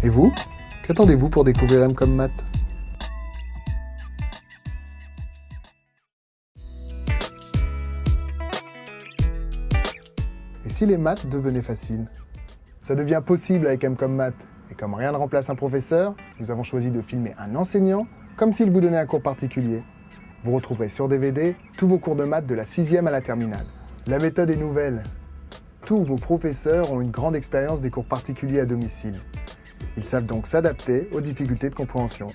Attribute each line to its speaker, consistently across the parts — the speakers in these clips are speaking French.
Speaker 1: Et vous, qu'attendez-vous pour découvrir M comme maths? Et si les maths devenaient faciles? Ça devient possible avec M comme maths. Et comme rien ne remplace un professeur, nous avons choisi de filmer un enseignant comme s'il vous donnait un cours particulier. Vous retrouverez sur DVD tous vos cours de maths de la 6e à la terminale. La méthode est nouvelle. Tous vos professeurs ont une grande expérience des cours particuliers à domicile. Ils savent donc s'adapter aux difficultés de compréhension.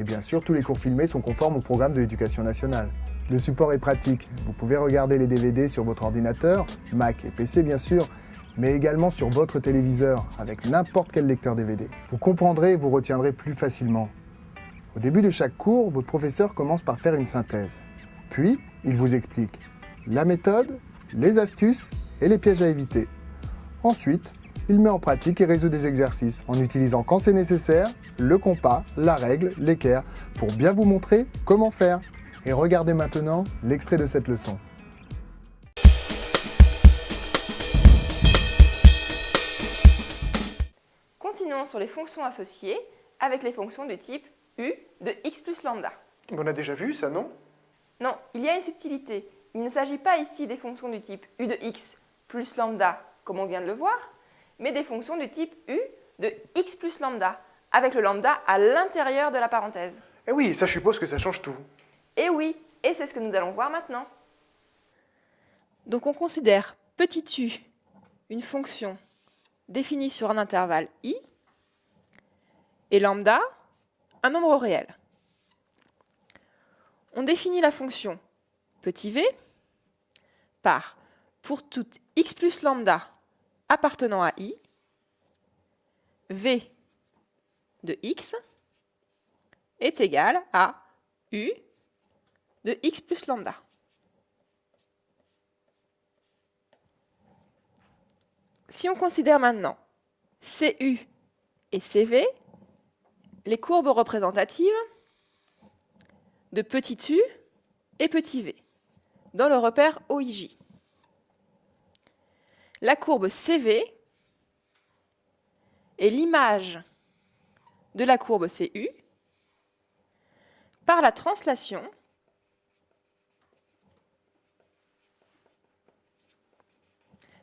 Speaker 1: Et bien sûr, tous les cours filmés sont conformes au programme de l'Éducation nationale. Le support est pratique. Vous pouvez regarder les DVD sur votre ordinateur, Mac et PC bien sûr, mais également sur votre téléviseur avec n'importe quel lecteur DVD. Vous comprendrez et vous retiendrez plus facilement. Au début de chaque cours, votre professeur commence par faire une synthèse. Puis, il vous explique la méthode, les astuces et les pièges à éviter. Ensuite, il met en pratique et résout des exercices en utilisant quand c'est nécessaire le compas, la règle, l'équerre pour bien vous montrer comment faire. Et regardez maintenant l'extrait de cette leçon.
Speaker 2: Continuons sur les fonctions associées avec les fonctions de type u de x plus lambda.
Speaker 1: On a déjà vu ça, non?
Speaker 2: Non, il y a une subtilité. Il ne s'agit pas ici des fonctions du type u de x plus lambda, comme on vient de le voir, mais des fonctions du type u de x plus lambda, avec le lambda à l'intérieur de la parenthèse.
Speaker 1: Eh oui, ça je suppose que ça change tout.
Speaker 2: Et oui, et c'est ce que nous allons voir maintenant. Donc on considère petit u une fonction définie sur un intervalle i, et lambda un nombre réel. On définit la fonction petit v par, pour toute x plus lambda appartenant à i, v de x est égal à u de x plus lambda. Si on considère maintenant cu et cv, les courbes représentatives de petit u et petit v, dans le repère OIJ. La courbe CV est l'image de la courbe CU par la translation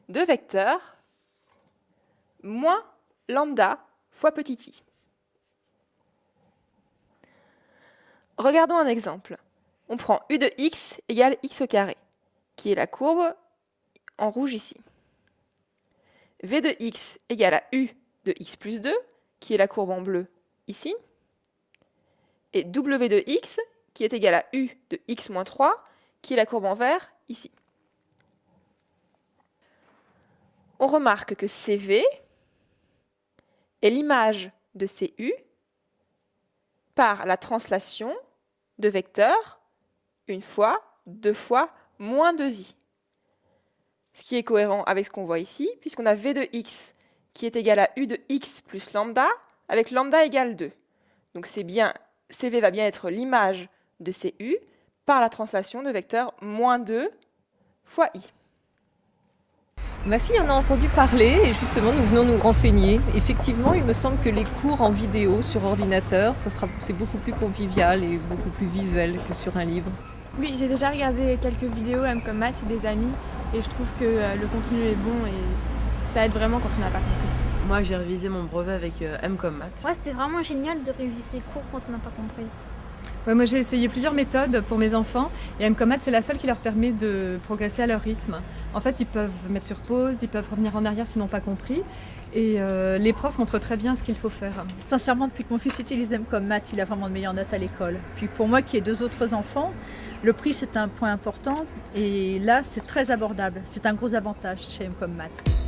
Speaker 2: de vecteurs moins lambda fois petit i. Regardons un exemple. On prend u de x égale x au carré, qui est la courbe en rouge ici. V de x égale à u de x plus 2, qui est la courbe en bleu ici. Et w de x, qui est égal à u de x moins 3, qui est la courbe en vert ici. On remarque que CV est l'image de CU par la translation de vecteurs une fois, deux fois, moins 2i. Ce qui est cohérent avec ce qu'on voit ici, puisqu'on a v de x qui est égal à u de x plus lambda, avec lambda égale 2. Donc c'est bien, CV va bien être l'image de CU par la translation de vecteur moins 2 fois i.
Speaker 3: Ma fille en a entendu parler et justement nous venons nous renseigner. Effectivement, il me semble que les cours en vidéo sur ordinateur, c'est beaucoup plus convivial et beaucoup plus visuel que sur un livre.
Speaker 4: Oui, j'ai déjà regardé quelques vidéos M comme maths chez des amis et je trouve que le contenu est bon et ça aide vraiment quand on n'a pas compris.
Speaker 5: Moi j'ai révisé mon brevet avec M comme maths.
Speaker 6: Ouais, c'était vraiment génial de réviser ses cours quand on n'a pas compris.
Speaker 7: Ouais, moi j'ai essayé plusieurs méthodes pour mes enfants et M comme maths c'est la seule qui leur permet de progresser à leur rythme. En fait ils peuvent mettre sur pause, ils peuvent revenir en arrière s'ils n'ont pas compris et les profs montrent très bien ce qu'il faut faire.
Speaker 8: Sincèrement, depuis que mon fils utilise M comme maths, il a vraiment de meilleures notes à l'école. Puis pour moi qui ai 2 autres enfants, le prix c'est un point important et là c'est très abordable, c'est un gros avantage chez M comme maths.